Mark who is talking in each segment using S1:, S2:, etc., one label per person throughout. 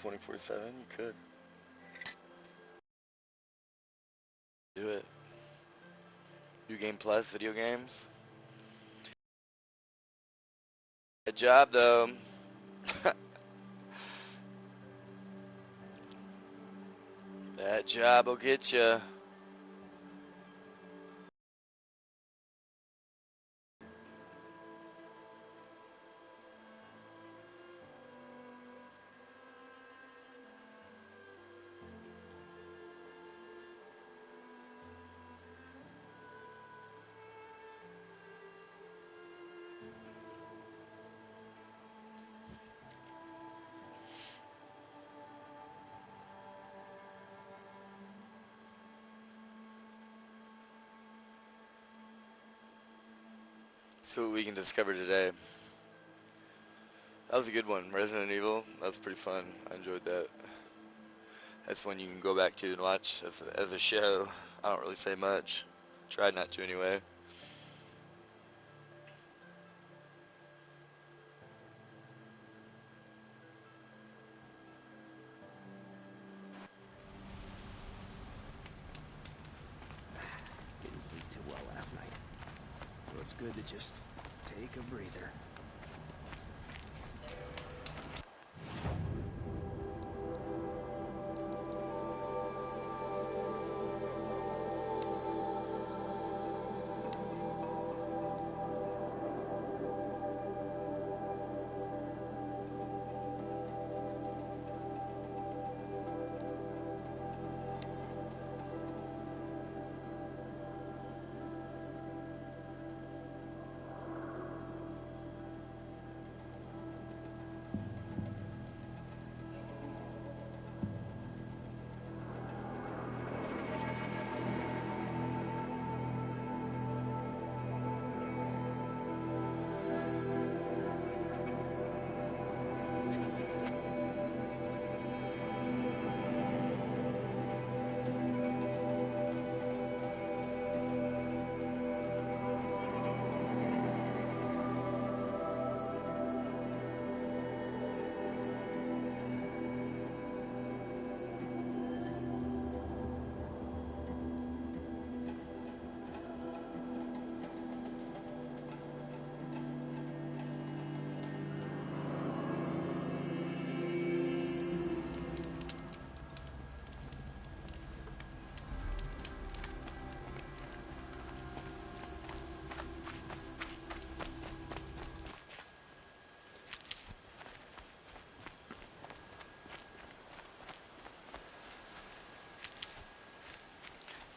S1: 24/7? You could. Do it. New Game Plus, video games. Good job, though. That job will get you. See what we can discover today. That was a good one. Resident Evil. That was pretty fun. I enjoyed that. That's one you can go back to and watch as a show. I don't really say much. Tried not to anyway.
S2: Didn't sleep too well last night, so it's good to just take a breather.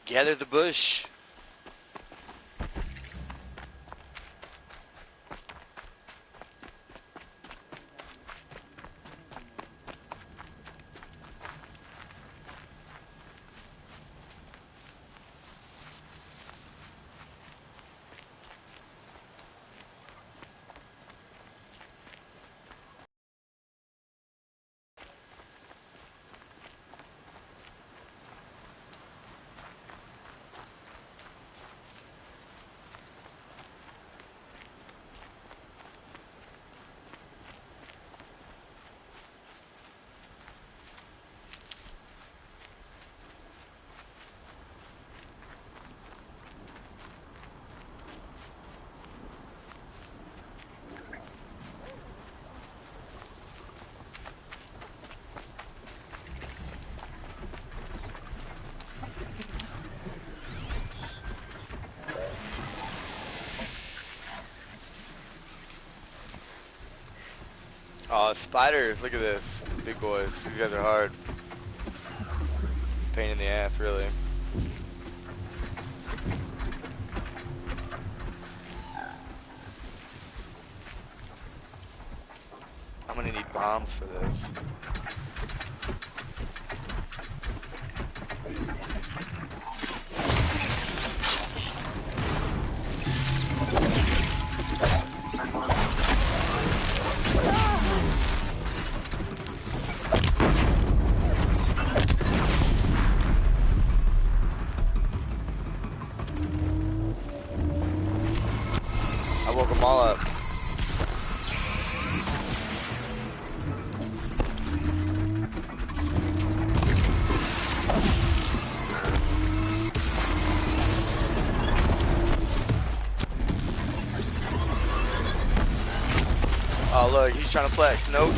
S1: Gather the bush. Oh, spiders. Look at this. Big boys. These guys are hard. Pain in the ass, really. I'm gonna need bombs for this. I woke them all up. Oh look, he's trying to flex. Nope.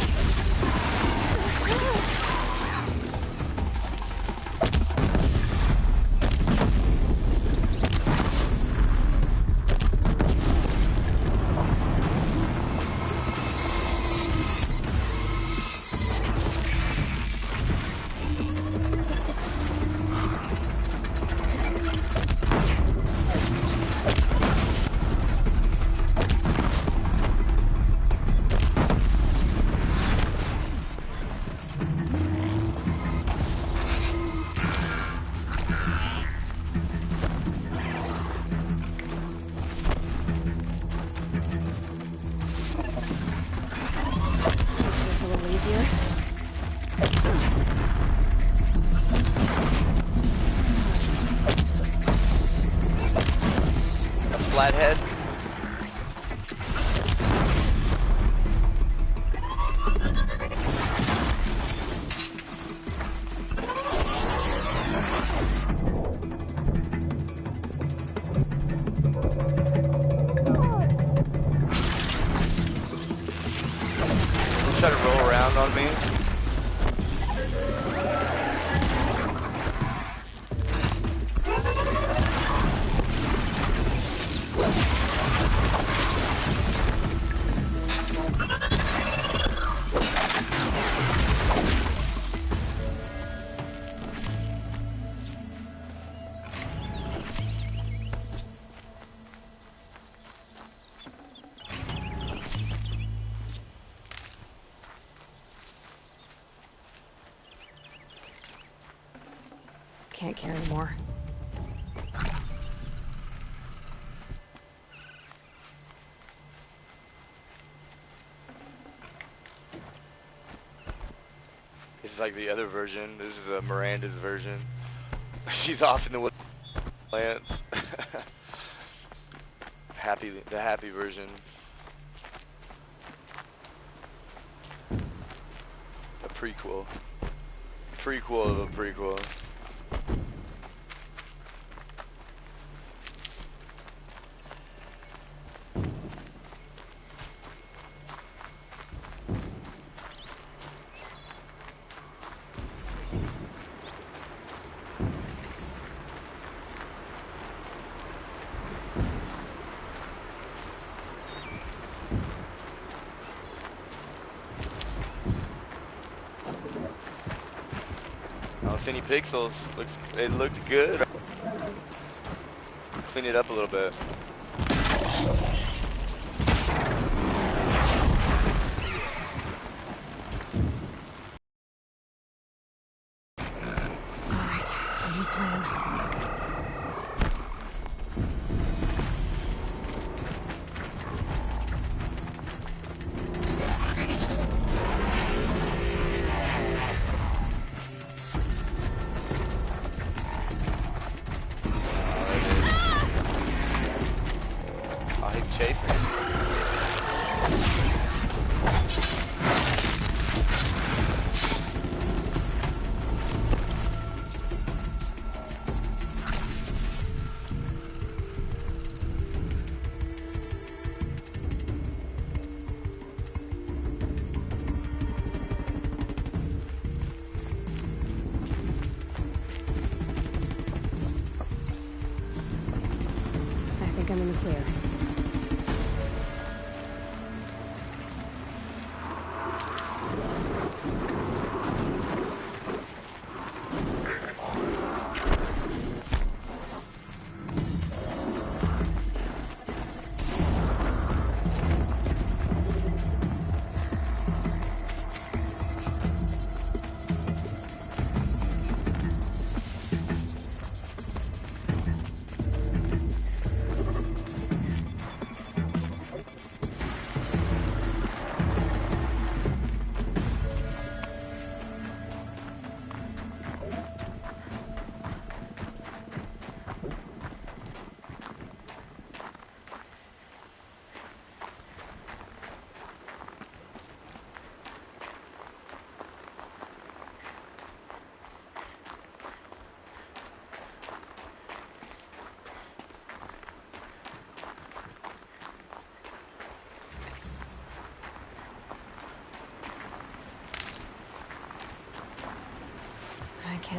S3: Just a little easier.
S1: A flathead. Try to roll around on me.
S3: Can't carry more.
S1: This is like the other version. This is Miranda's version. She's off in the woodlands. The happy version. A prequel. Prequel of a prequel. I don't see any pixels. It looked good. Clean it up a little bit.
S3: Alright, new plan.
S1: Oh, he's chasing.
S3: I think I'm in the clear.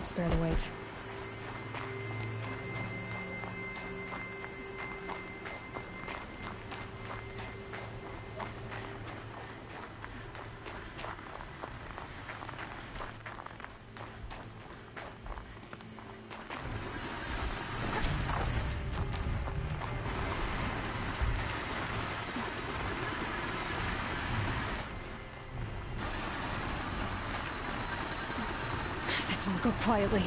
S3: spare the weight. This won't go quietly.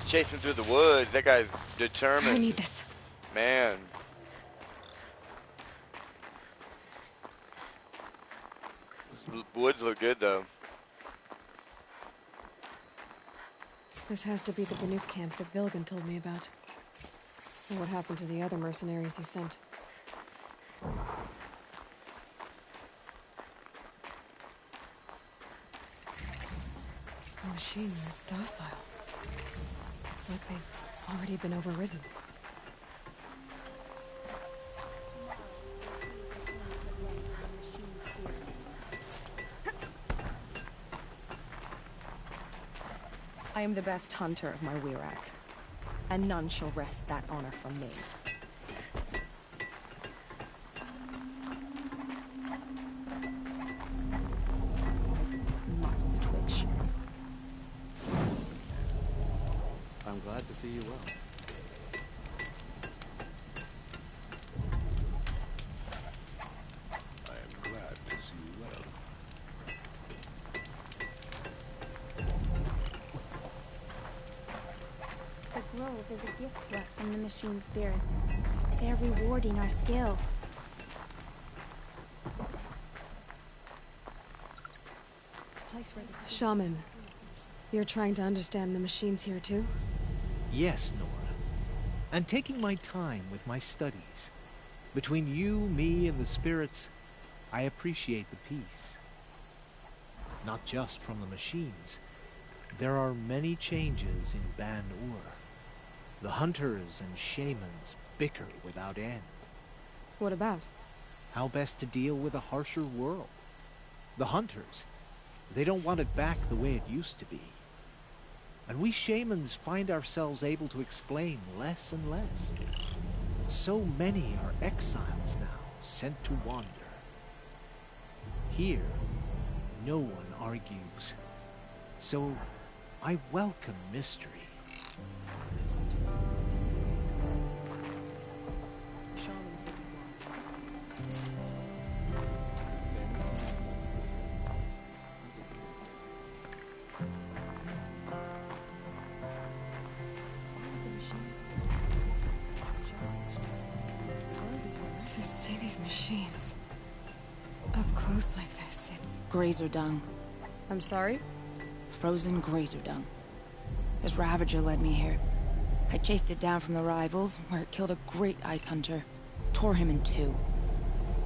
S1: Chasing through the woods. That guy's
S3: I
S1: determined.
S3: need this.
S1: Man. Woods look good though.
S3: This has to be the Banuk camp that Vilgan told me about. So what happened to the other mercenaries he sent? The machines are docile. It's like they've already been overridden.
S4: I am the best hunter of my Wirak, and none shall wrest that honor from me. Muscles twitch.
S2: I'm glad to see you well.
S5: I am glad to see you well.
S6: The grove is a gift to us from the machine spirits. They're rewarding our skill.
S3: Shaman, you're trying to understand the machines here too?
S7: Yes, Nora. And taking my time with my studies. Between you, me, and the spirits, I appreciate the peace. Not just from the machines. There are many changes in Ban-Ur. The hunters and shamans bicker without end.
S3: What about?
S7: How best to deal with a harsher world? The hunters, they don't want it back the way it used to be. And we shamans find ourselves able to explain less and less. So many are exiles now, sent to wander. Here, no one argues. So, I welcome mystery.
S4: Shamans would be one.
S3: To see these machines up close like this, it's...
S8: Grazer dung.
S3: I'm sorry?
S8: Frozen grazer dung. This Ravager led me here. I chased it down from the rivals, where it killed a great ice hunter. Tore him in two.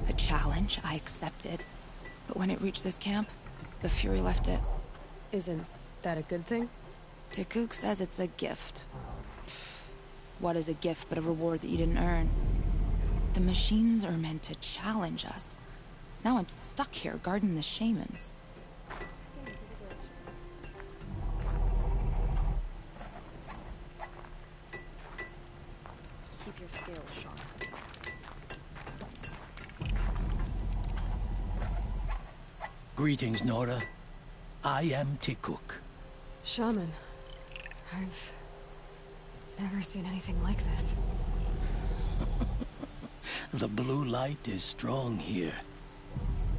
S8: A challenge I accepted. But when it reached this camp, the Fury left it.
S3: Isn't that a good thing?
S8: Tikuk says it's a gift. Pfft, what is a gift but a reward that you didn't earn? The machines are meant to challenge us. Now I'm stuck here guarding the shamans.
S4: Keep your skill sharp.
S9: Greetings, Nora. I am Tikuk.
S3: Shaman, I've never seen anything like this.
S9: The blue light is strong here.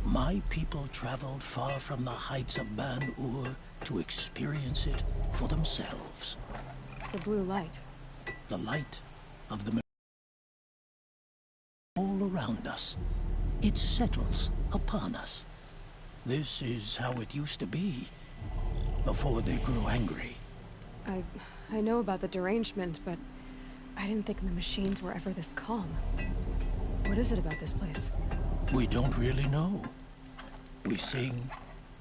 S9: My people traveled far from the heights of Ban-Ur to experience it for themselves.
S3: The blue light.
S9: The light of the all around us. It settles upon us. This is how it used to be, before they grew angry.
S3: I know about the derangement, but I didn't think the machines were ever this calm. What is it about this place?
S9: We don't really know. We sing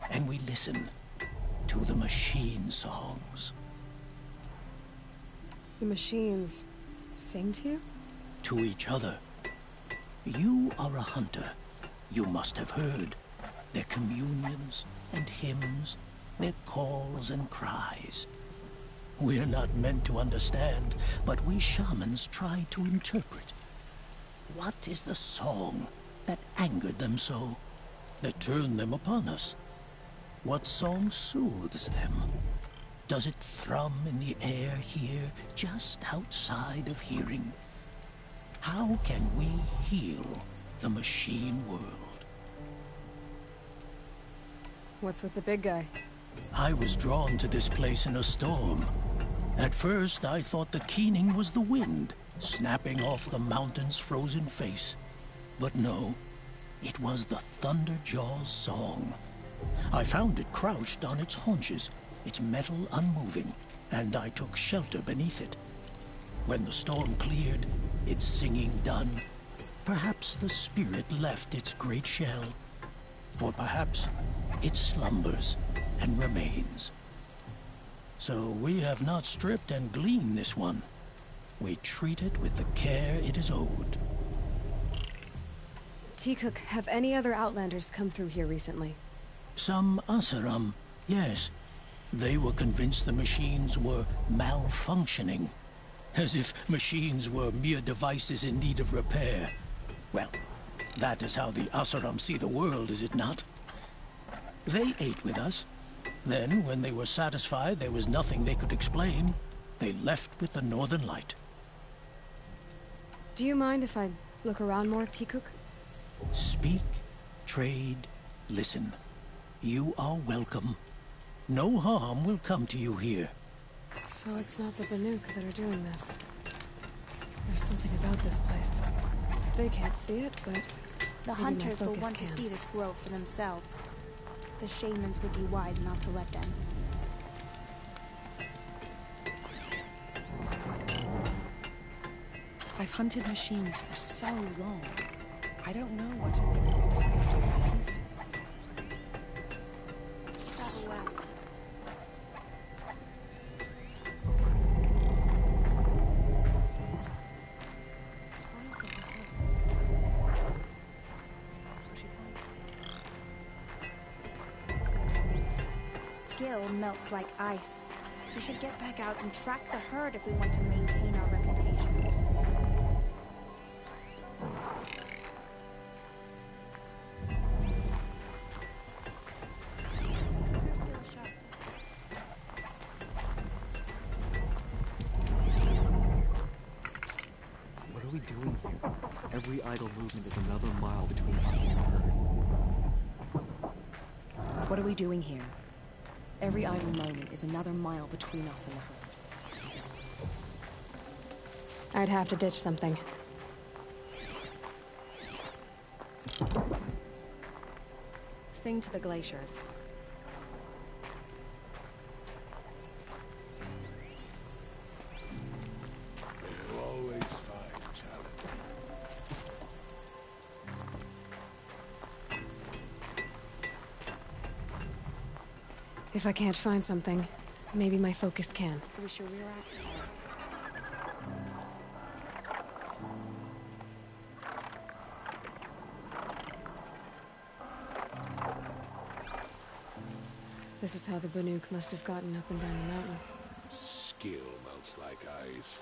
S9: and we listen to the machine songs.
S3: The machines sing to you?
S9: To each other. You are a hunter. You must have heard their communions and hymns, their calls and cries. We're not meant to understand, but we shamans try to interpret. What is the song that angered them so, that turned them upon us? What song soothes them? Does it thrum in the air here, just outside of hearing? How can we heal the machine world?
S3: What's with the big guy?
S9: I was drawn to this place in a storm. At first, I thought the keening was the wind, snapping off the mountain's frozen face. But no, it was the Thunderjaw's song. I found it crouched on its haunches, its metal unmoving, and I took shelter beneath it. When the storm cleared, its singing done, perhaps the spirit left its great shell, or perhaps it slumbers and remains. So we have not stripped and gleaned this one. We treat it with the care it is owed.
S3: Teacook, have any other Outlanders come through here recently?
S9: Some Asaram, yes. They were convinced the machines were malfunctioning. As if machines were mere devices in need of repair. Well, that is how the Asaram see the world, is it not? They ate with us. Then, when they were satisfied there was nothing they could explain, they left with the Northern Light.
S3: Do you mind if I look around more, Teacook?
S9: Speak, trade, listen. You are welcome. No harm will come to you here.
S3: So it's not the Banuk that are doing this. There's something about this place. They can't see it, but
S6: The
S3: maybe my
S6: hunters will
S3: focus
S6: want to
S3: can.
S6: see this grove for themselves. The shamans would be wise not to let them.
S4: I've hunted machines for so long. I don't know what to think of a place like this.
S6: Travel well. Skill melts like ice. We should get back out and track the herd if we want to maintain our reputations.
S2: What are we doing here? Every idle movement is another mile between us and the herd.
S4: What are we doing here? Every idle moment is another mile between us and the herd.
S3: I'd have to ditch something.
S4: Sing to the glaciers.
S5: You always find challenge.
S3: If I can't find something, maybe my focus can.
S6: Wish your rear act.
S3: This is how the Banuk must have gotten up and down the mountain.
S5: Skill melts like ice.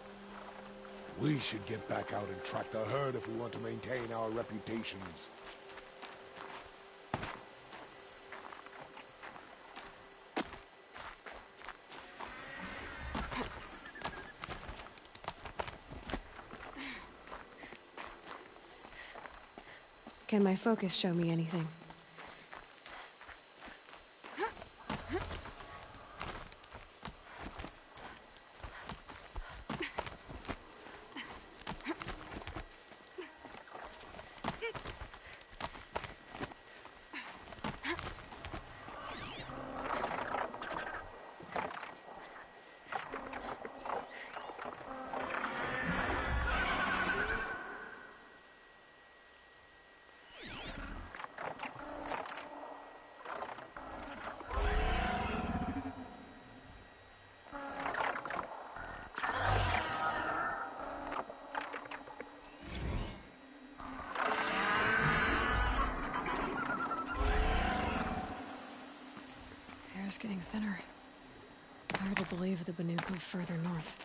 S5: We should get back out and track the herd if we want to maintain our reputations.
S3: Can my focus show me anything? Air's getting thinner. Hard to believe the Banuk go further north.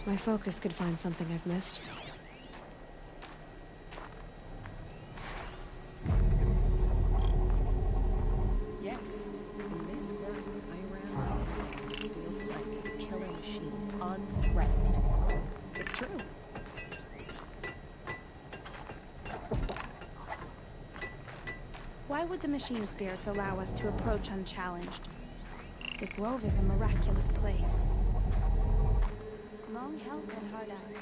S3: My focus could find something I've missed.
S4: Yes, in this world, I ran a steel flank, killer machine, unthreatened. It's true.
S6: Why would the machine spirits allow us to approach unchallenged? The Grove is a miraculous place. Long health and hard eyes.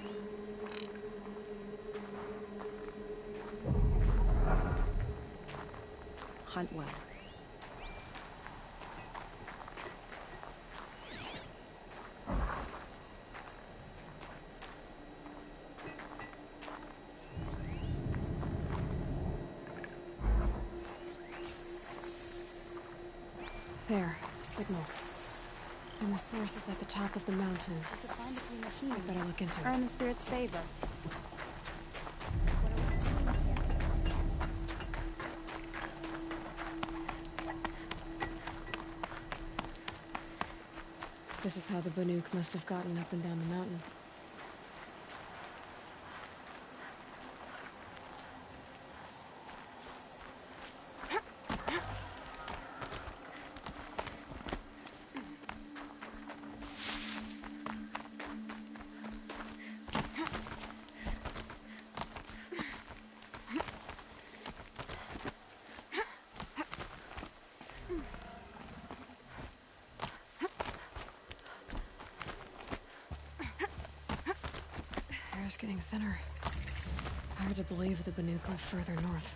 S4: Hunt well.
S3: There, a signal. And the source is at the top of the mountain.
S6: To find a few machines.
S3: I better look into
S6: Earn
S3: it.
S6: the spirit's favor. What are we doing here?
S3: This is how the Banuk must have gotten up and down the mountain. Air's getting thinner. Hard to believe the Banuk live further north.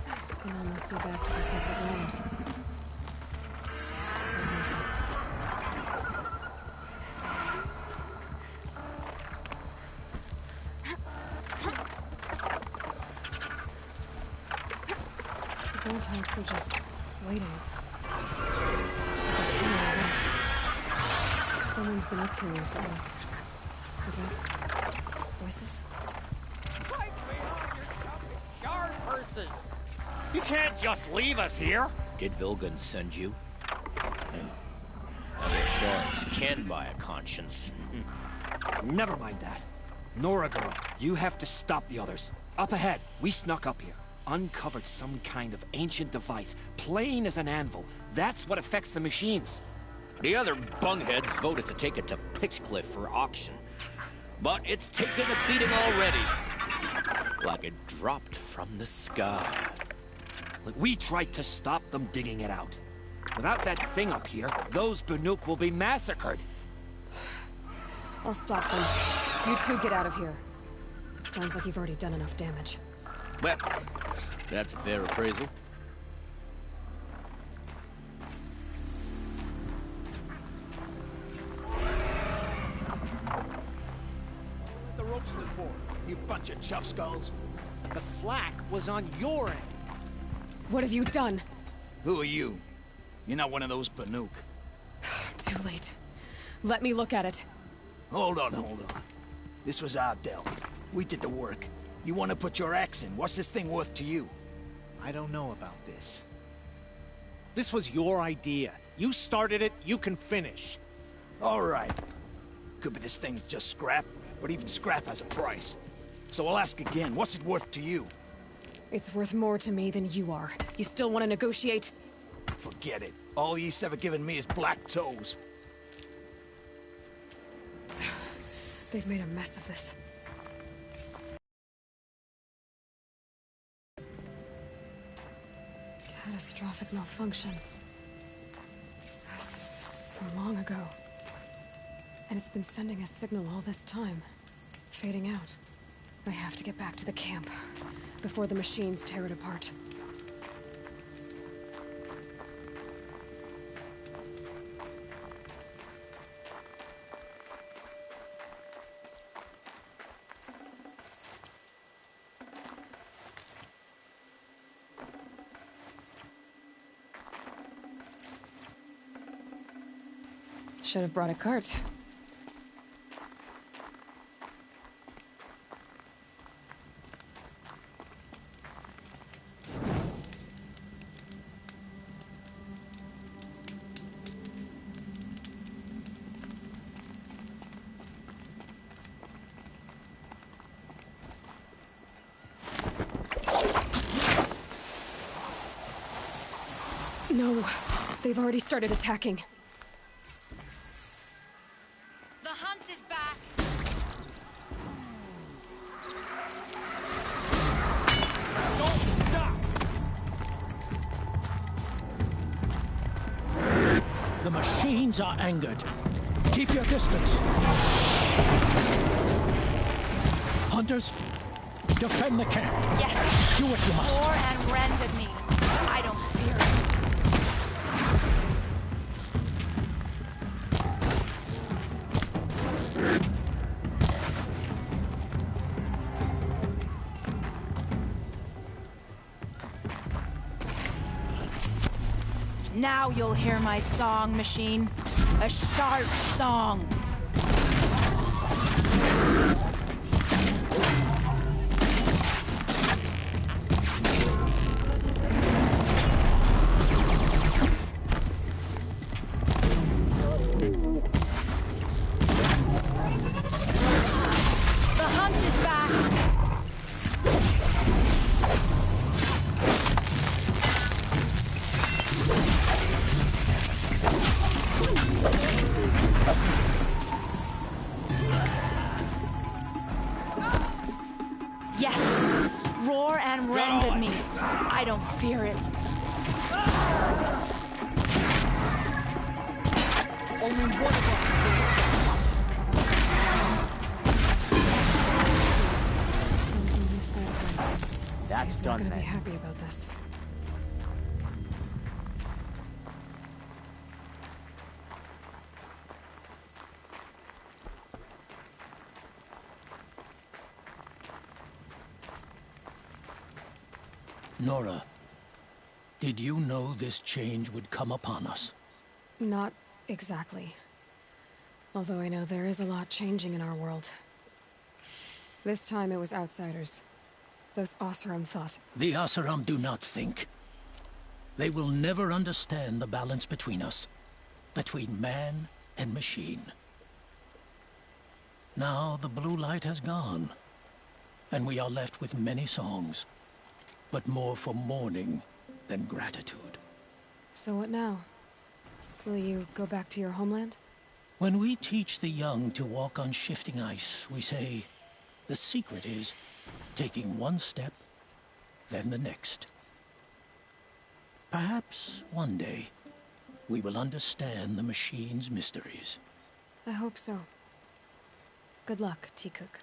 S3: I can almost see back to the separate land. Don't miss it. The Buntogs are just waiting. I can see all this. Someone's been up here recently. Was that voices?
S10: Guard person! You can't just leave us here!
S2: Did Vilgun send you? I'm sure it's kin by a conscience.
S11: Never mind that. Noragon, you have to stop the others. Up ahead, we snuck up here. Uncovered some kind of ancient device, plain as an anvil. That's what affects the machines.
S2: The other bungheads voted to take it to Pitchcliff for auction. But it's taken a beating already. Like it dropped from the sky.
S11: Like, we tried to stop them digging it out. Without that thing up here, those Banuk will be massacred.
S3: I'll stop them. You two get out of here. It sounds like you've already done enough damage.
S2: Well, that's a fair appraisal.
S11: The ropes to the board, you bunch of chuff skulls.
S7: The slack was on your end.
S3: What have you done?
S11: Who are you? You're not one of those Banuk.
S3: Too late. Let me look at it.
S11: Hold on. This was our delve. We did the work. You want to put your axe in? What's this thing worth to you?
S7: I don't know about this. This was your idea. You started it, you can finish.
S11: All right. Could be this thing's just scrap, but even scrap has a price. So I'll ask again, what's it worth to you?
S3: It's worth more to me than you are. You still want to negotiate?
S11: Forget it. All Ys ever given me is black toes.
S3: They've made a mess of this. Catastrophic malfunction. This is from long ago. And it's been sending a signal all this time. Fading out. I have to get back to the camp. before the machines tear it apart. Should have brought a cart. No, they've already started attacking.
S8: The hunt is back.
S11: Don't stop!
S9: The machines are angered. Keep your distance. Hunters, defend the camp.
S8: Yes.
S9: Do what you must.
S8: Roar and rend at me. I don't fear it. Now you'll hear my song, machine. A sharp song. The hunt is back. Yes. Roar and rend at me. I don't fear it.
S11: Only one of us.
S3: Comes on this side of it.
S11: That's
S3: He's not
S11: done
S3: gonna be
S11: then.
S3: happy about this.
S9: Nora, did you know this change would come upon us?
S3: Not exactly. Although I know there is a lot changing in our world. This time it was outsiders. Those Oseram thought.
S9: The Oseram do not think. They will never understand the balance between us, between man and machine. Now the blue light has gone, and we are left with many songs, but more for mourning than gratitude.
S3: So what now? Will you go back to your homeland?
S9: When we teach the young to walk on shifting ice, we say, the secret is taking one step, then the next. Perhaps one day, we will understand the machine's mysteries.
S3: I hope so. Good luck, T-Cook.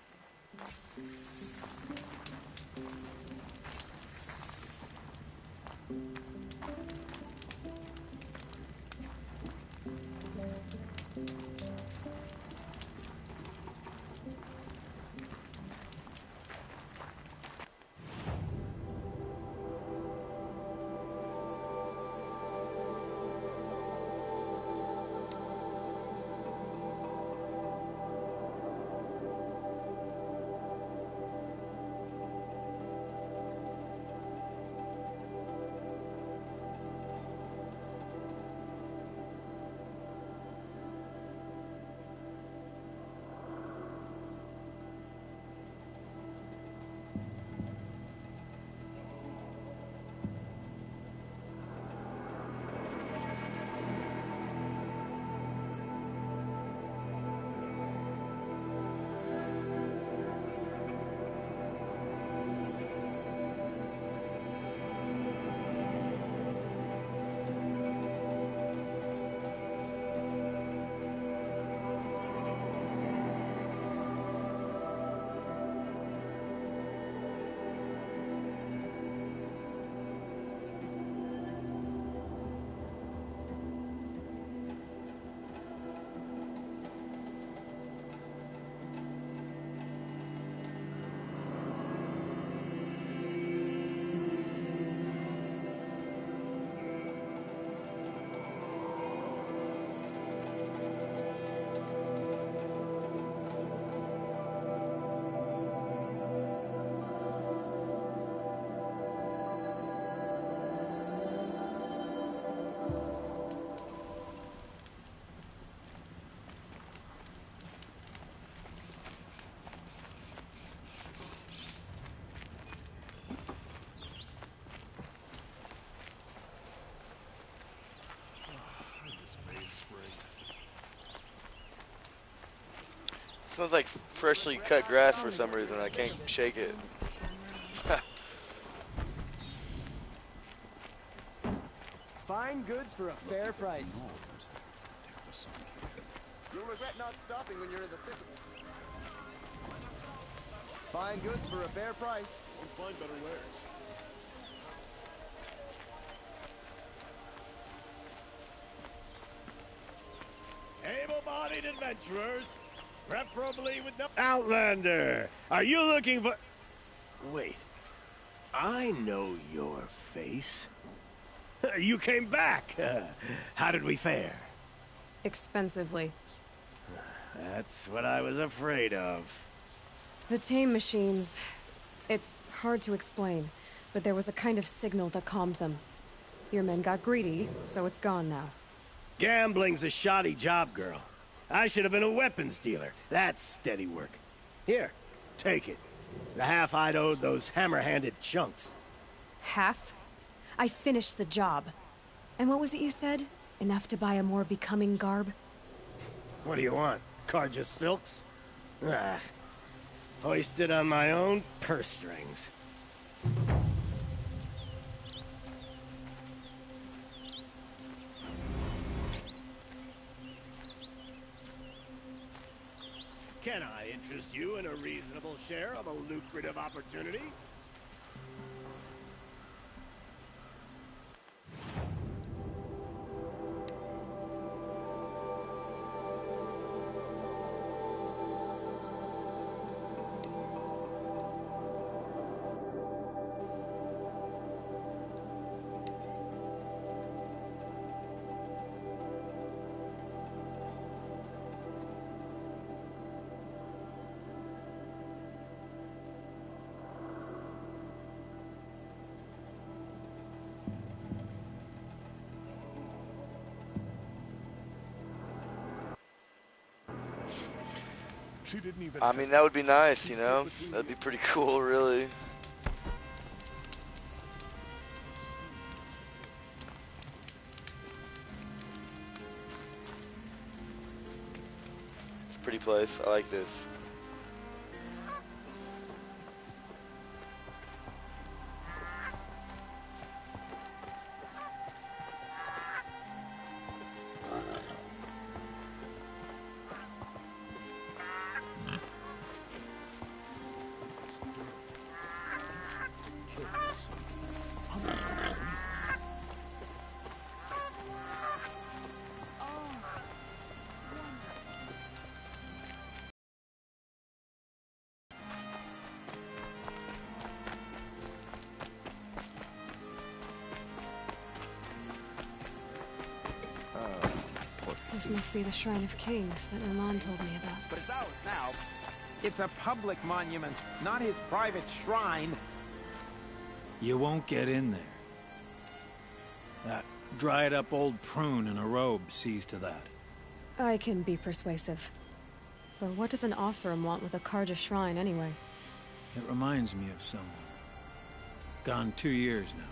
S1: smells like freshly cut grass for some reason. I can't shake it.
S12: Fine goods for a fair price. You'll regret not stopping when you're in the thick of it. Fine goods for a fair price. Won't find better wares.
S13: Able-bodied adventurers, preferably with no... Outlander, are you looking for... Wait, I know your face. You came back. How did we fare?
S3: Expensively.
S13: That's what I was afraid of.
S3: The tame machines. It's hard to explain, but there was a kind of signal that calmed them. Your men got greedy, so it's gone now.
S13: Gambling's a shoddy job, girl. I should have been a weapons dealer. That's steady work. Here, take it. The half I'd owed those hammer-handed chunks.
S3: Half? I finished the job. And what was it you said? Enough to buy a more becoming garb?
S13: What do you want? Carja silks? Ah, hoisted on my own purse strings. Can I interest you in a reasonable share of a lucrative opportunity?
S1: I mean, that would be nice, you know? That'd be pretty cool, really. It's a pretty place. I like this.
S3: This must be the Shrine of Kings that Milan told me about.
S14: But it's ours now. It's a public monument, not his private shrine.
S11: You won't get in there. That dried-up old prune in a robe sees to that.
S3: I can be persuasive. But what does an Oseram want with a Carja shrine, anyway?
S11: It reminds me of someone. Gone 2 years now.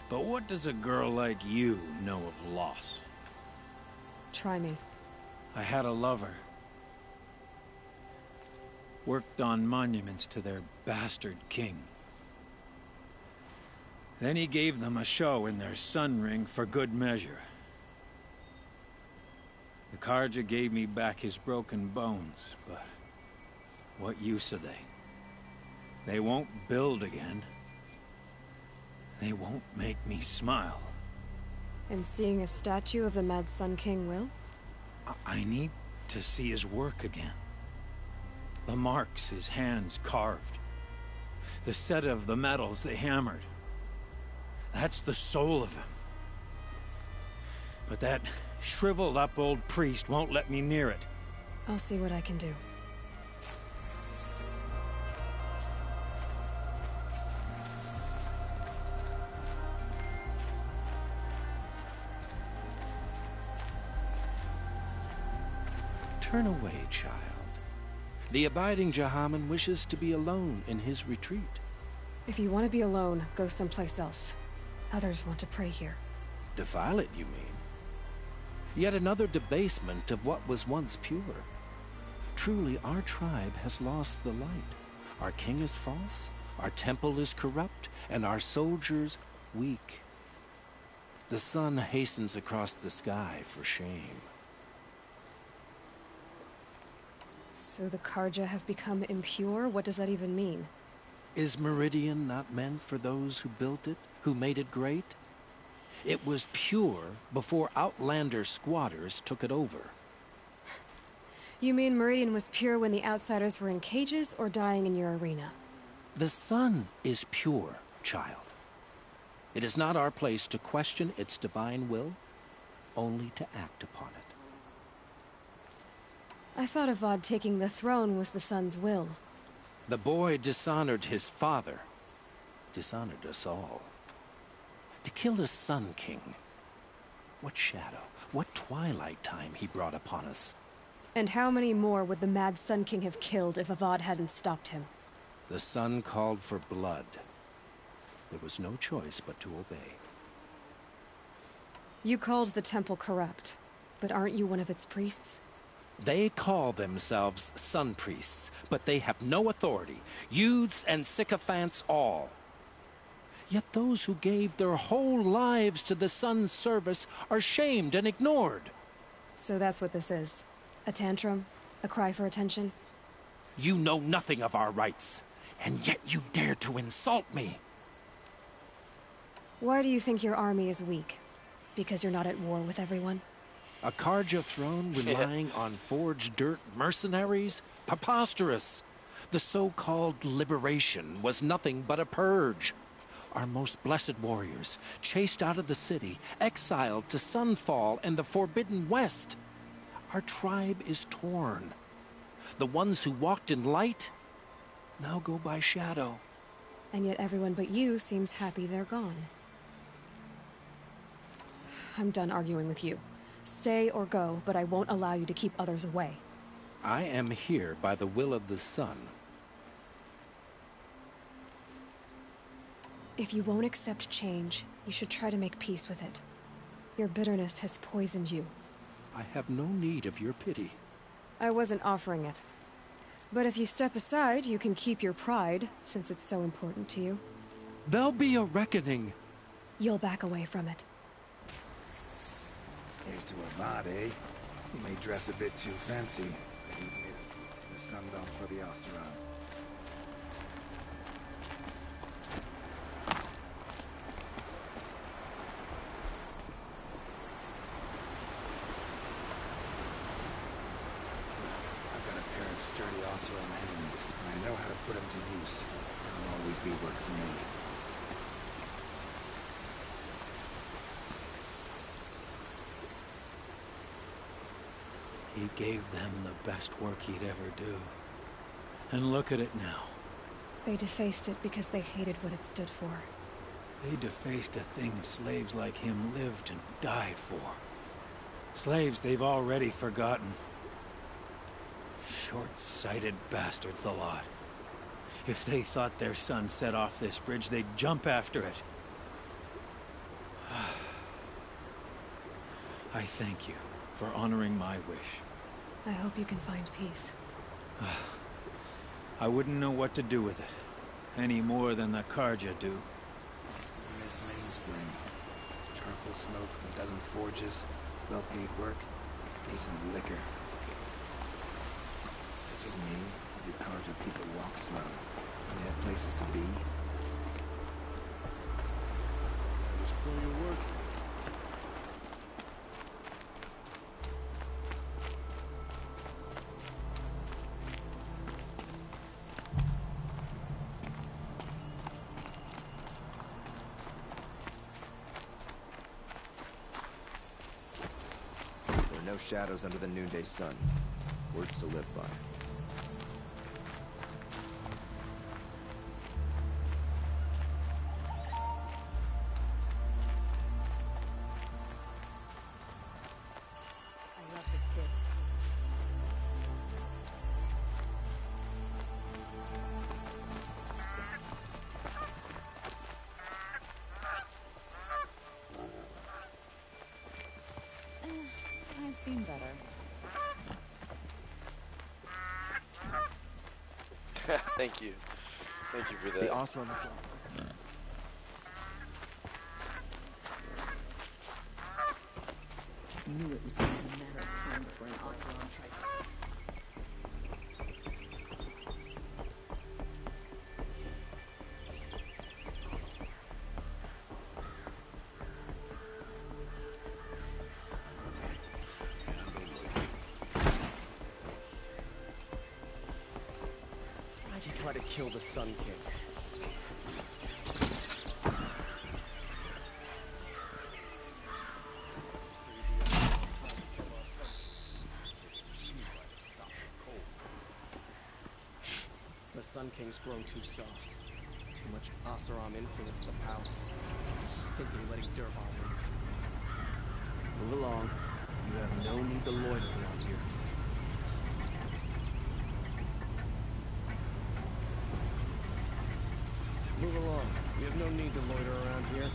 S11: But what does a girl like you know of loss?
S3: Try me.
S11: I had a lover. Worked on monuments to their bastard king. Then he gave them a show in their sun ring for good measure. The Carja gave me back his broken bones, but what use are they? They won't build again. They won't make me smile.
S3: And seeing a statue of the Mad Sun King will?
S11: I need to see his work again. The marks his hands carved. The set of the metals they hammered. That's the soul of him. But that shriveled up old priest won't let me near it.
S3: I'll see what I can do.
S15: Turn away, child. The abiding Jahaman wishes to be alone in his retreat.
S3: If you want to be alone, go someplace else. Others want to pray here.
S15: Defile it, you mean? Yet another debasement of what was once pure.
S9: Truly, our tribe has lost the light. Our king is false, our temple is corrupt, and our soldiers weak. The sun hastens across the sky for shame.
S3: So the Karja have become impure? What does that even mean?
S9: Is Meridian not meant for those who built it, who made it great? It was pure before Outlander squatters took it over.
S3: You mean Meridian was pure when the outsiders were in cages or dying in your arena?
S9: The sun is pure, child. It is not our place to question its divine will, only to act upon it.
S3: I thought Avad taking the throne was the sun's will.
S9: The boy dishonored his father, dishonored us all. To kill the Sun King, what shadow, what twilight time he brought upon us.
S3: And how many more would the mad Sun King have killed if Avad hadn't stopped him?
S9: The sun called for blood. There was no choice but to obey.
S3: You called the temple corrupt, but aren't you one of its priests?
S9: They call themselves sun priests, but they have no authority. Youths and sycophants all. Yet those who gave their whole lives to the sun's service are shamed and ignored.
S3: So that's what this is. A tantrum? A cry for attention?
S9: You know nothing of our rights, and yet you dare to insult me.
S3: Why do you think your army is weak? Because you're not at war with everyone?
S9: A Karja throne relying on forged dirt mercenaries? Preposterous! The so-called liberation was nothing but a purge. Our most blessed warriors, chased out of the city, exiled to Sunfall and the Forbidden West. Our tribe is torn. The ones who walked in light now go by shadow.
S3: And yet everyone but you seems happy they're gone. I'm done arguing with you. Stay or go, but I won't allow you to keep others away.
S9: I am here by the will of the sun.
S3: If you won't accept change, you should try to make peace with it. Your bitterness has poisoned you.
S9: I have no need of your pity.
S3: I wasn't offering it. But if you step aside, you can keep your pride, since it's so important to you.
S9: There'll be a reckoning.
S3: You'll back away from it.
S16: Here's to Avad, eh? He may dress a bit too fancy, but he's made the sundown for the Oseram. I've got a pair of sturdy Oseram hands, and I know how to put them to use. There'll always be work for me.
S15: He gave them the best work he'd ever do. And look at it now.
S3: They defaced it because they hated what it stood for.
S15: They defaced a thing slaves like him lived and died for. Slaves they've already forgotten. Short-sighted bastards, the lot. If they thought their son set off this bridge, they'd jump after it. I thank you for honoring my wish.
S3: I hope you can find peace.
S15: I wouldn't know what to do with it, any more than the Karja do.
S16: Miss Mainspring. Charcoal smoke from a dozen forges, well-paid work, decent liquor. Is it just me? Or do Karja people walk slow? Do they have places to be? Just pull your work.
S17: No shadows under the noonday sun. Words to live by.
S4: I love this bit. I've seen better.
S1: Thank you. Thank you for that.
S16: The Oseram.
S4: Knew it was only a matter of time before an Oseram tried.
S12: Why'd you try to kill the Sun King? The Sun King's grown too soft. Too much Oseram influenced the palace. He's thinking letting Dervahl leave. Move along. You have no need to loiter around here. Move along. You have no need to loiter around here.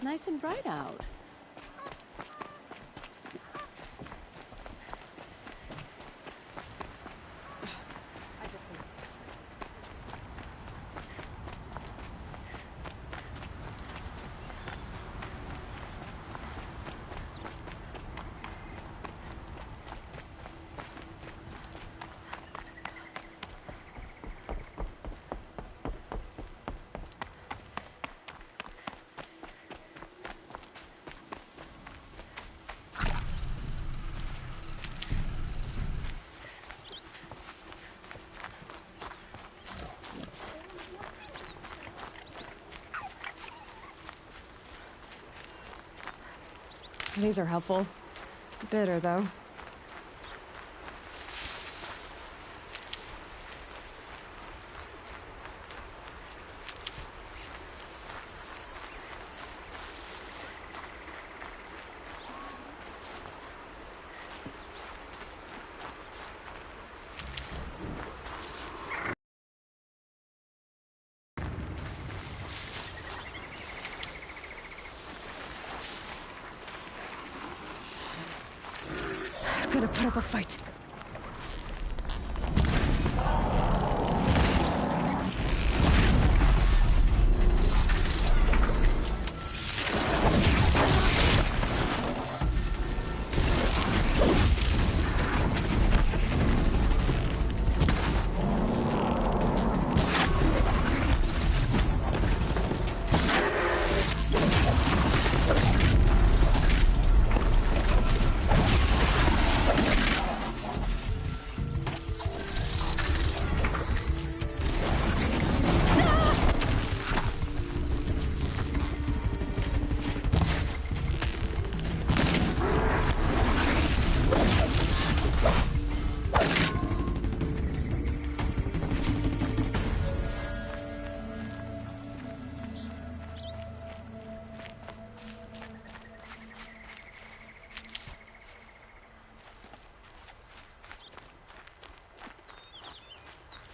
S4: Nice and bright out.
S3: These are helpful. Bitter, though. Gotta put up a fight.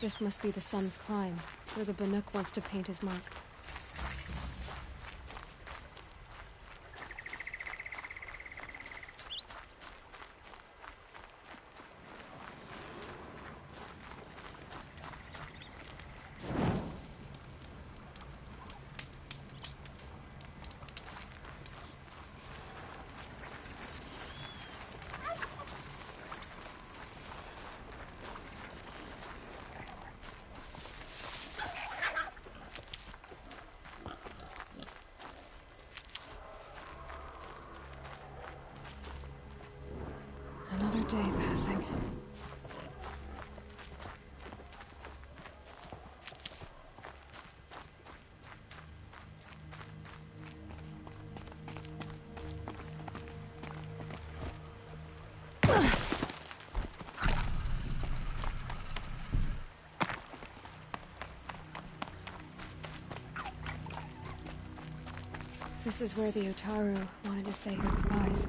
S3: This must be the Sun's Climb, where the Banuk wants to paint his mark. day passing. This is where the Otaru wanted to say her goodbyes.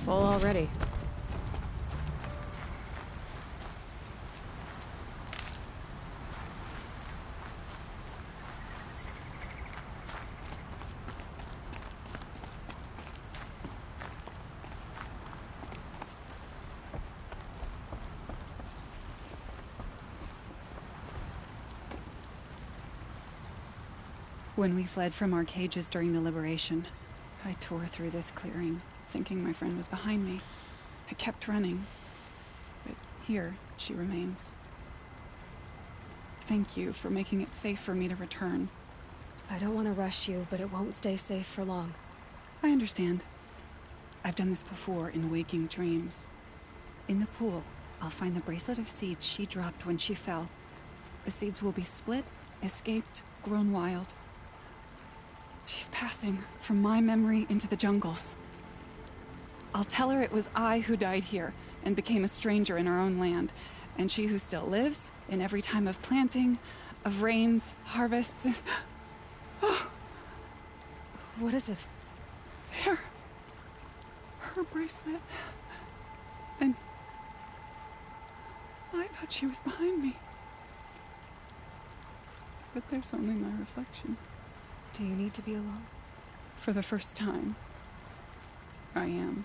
S3: Full already.
S18: When we fled from our cages during the liberation, I tore through this clearing, thinking my friend was behind me. I kept running, but here she remains. Thank you for making it safe for me to return.
S3: I don't want to rush you, but it won't stay safe for long.
S18: I understand. I've done this before in waking dreams. In the pool, I'll find the bracelet of seeds she dropped when she fell. The seeds will be split, escaped, grown wild. She's passing from my memory into the jungles. I'll tell her it was I who died here and became a stranger in our own land, and she who still lives in every time of planting, of rains, harvests. Oh.
S3: What is it?
S18: There. Her bracelet. And I thought she was behind me. But there's only my reflection.
S3: Do you need to be alone?
S18: For the first time, I am.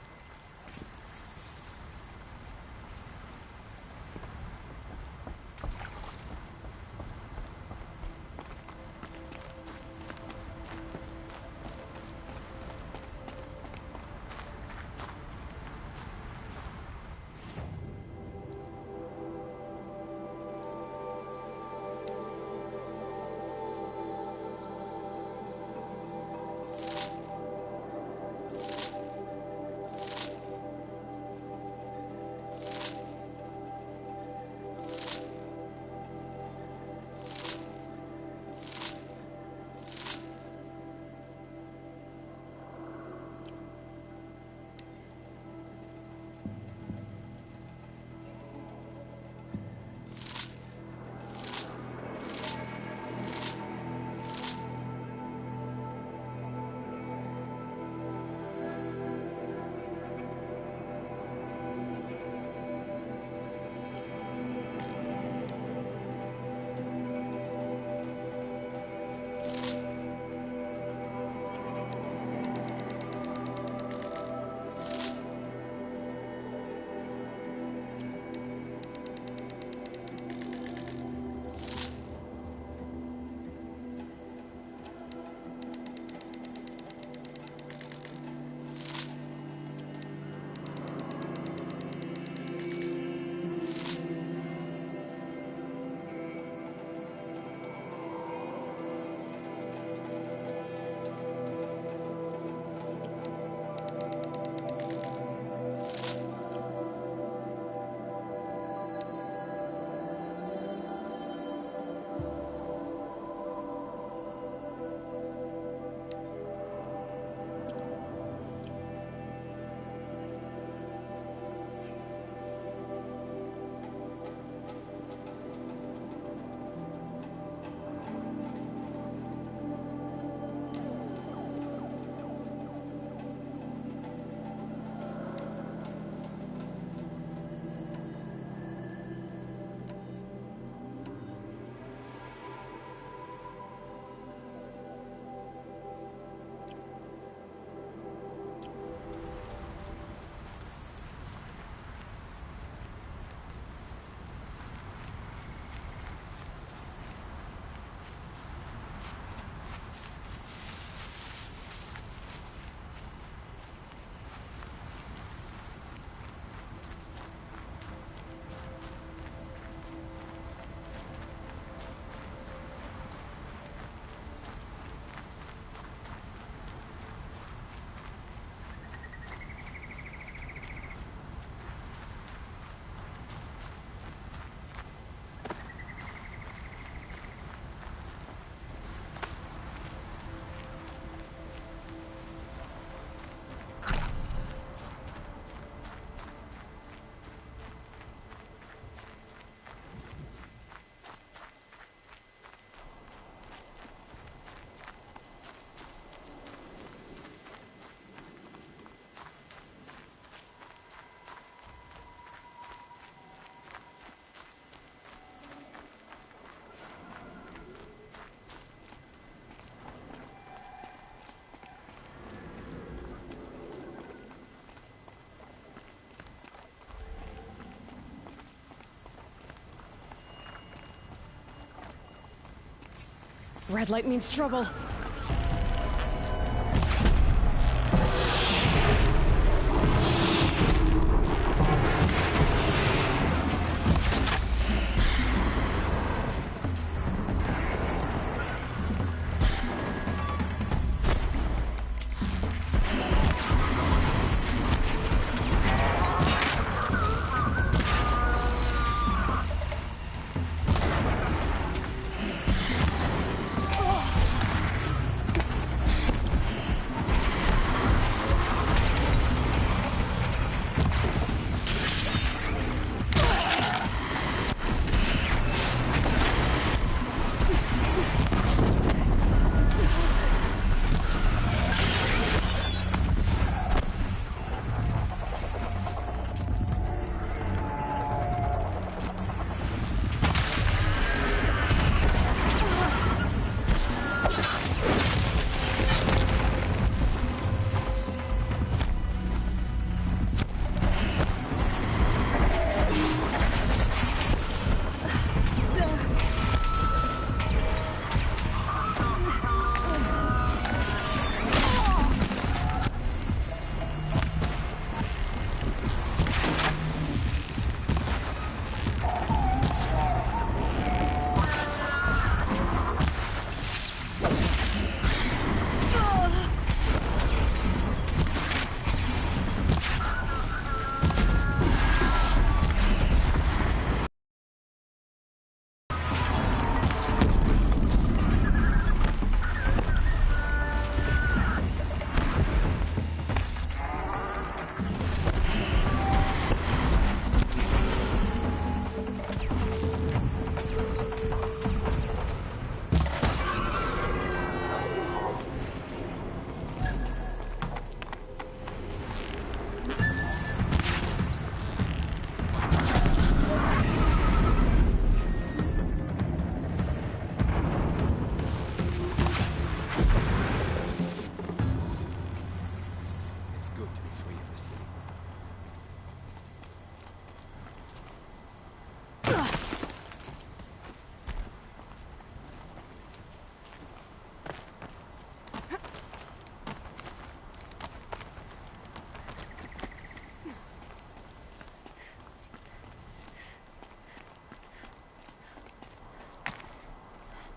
S3: Red light means trouble.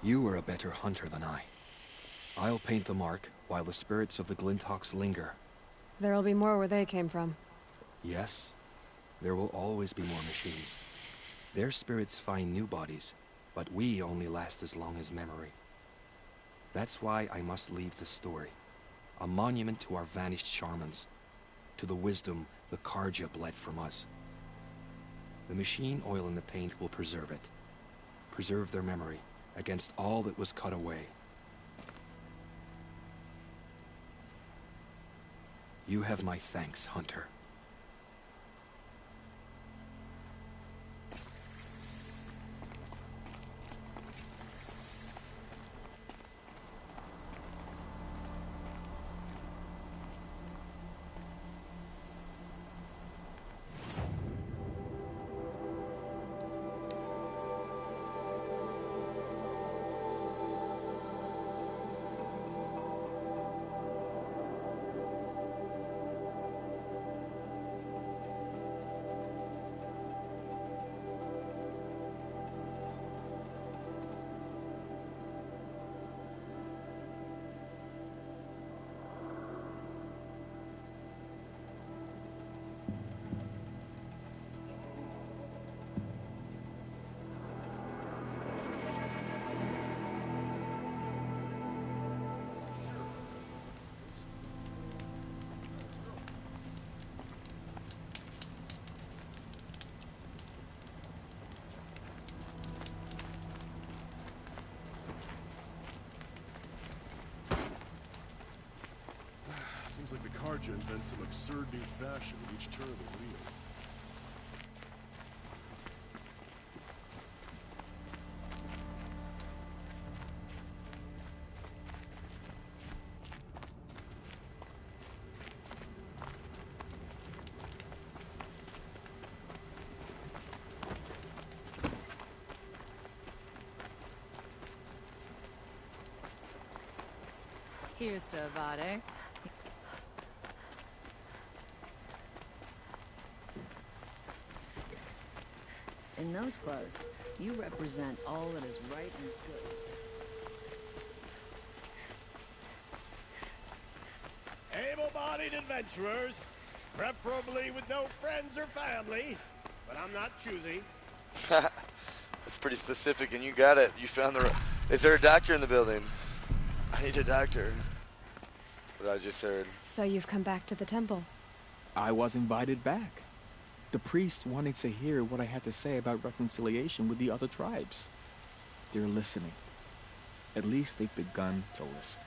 S17: You are a better hunter than I. I'll paint the mark while the spirits of the Glinthawks linger.
S3: There'll be more where they came from.
S17: Yes, there will always be more machines. Their spirits find new bodies, but we only last as long as memory. That's why I must leave this story. A monument to our vanished shamans, to the wisdom the Carja bled from us. The machine oil in the paint will preserve it. Preserve their memory against all that was cut away. You have my thanks, Hunter.
S19: Seems like the Carja invents some absurd new fashion at each turn of the wheel.
S20: Here's to Avade. In those clothes, you represent all that is right and good.
S13: Able-bodied adventurers, preferably with no friends or family, but I'm not choosy.
S1: That's pretty specific, and you got it. You found the. Is there a doctor in the building? I need a doctor. What I just heard.
S3: So you've come back to the temple.
S21: I was invited back. The priests wanted to hear what I had to say about reconciliation with the other tribes. They're listening. At least they've begun to listen.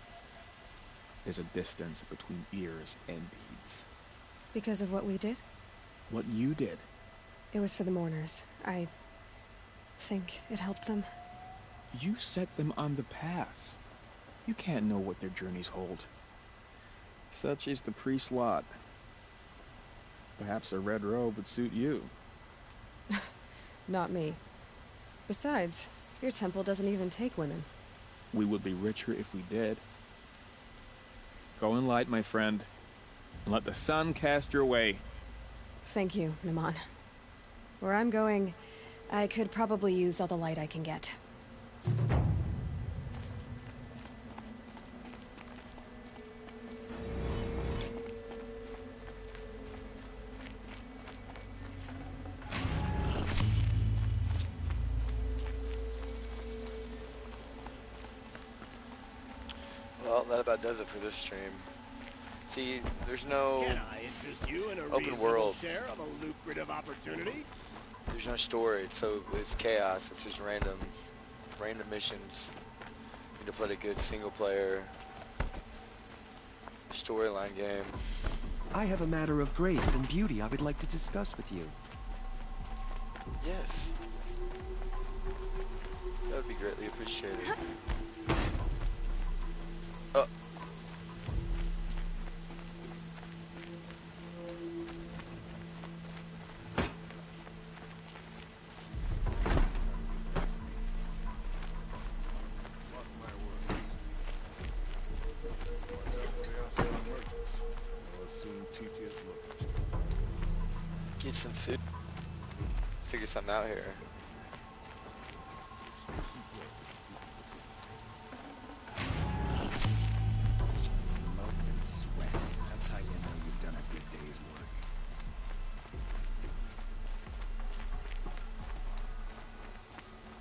S21: There's a distance between ears and deeds.
S3: Because of what we did?
S21: What you did.
S3: It was for the mourners. I think it helped them.
S21: You set them on the path. You can't know what their journeys hold. Such is the priest's lot. Perhaps a red robe would suit you.
S3: Not me. Besides, your temple doesn't even take women.
S21: We would be richer if we did. Go in light, my friend, and let the sun cast your way.
S3: Thank you, Naman. Where I'm going, I could probably use all the light I can get.
S1: Well, that about does it for this stream. See, there's no
S13: Can I interest you in a
S1: open
S13: reasonable
S1: world.
S13: share of a lucrative opportunity?
S1: There's no story, so it's chaos. It's just random missions. You need to play a good single-player storyline game.
S22: I have a matter of grace and beauty I would like to discuss with you.
S1: Yes. That would be greatly appreciated. Oh. Get some food. Figure something out here.
S16: Smoke and sweat. That's how you know you've done a good day's work.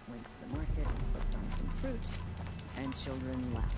S20: Went to the market, slipped on some fruit, and children left.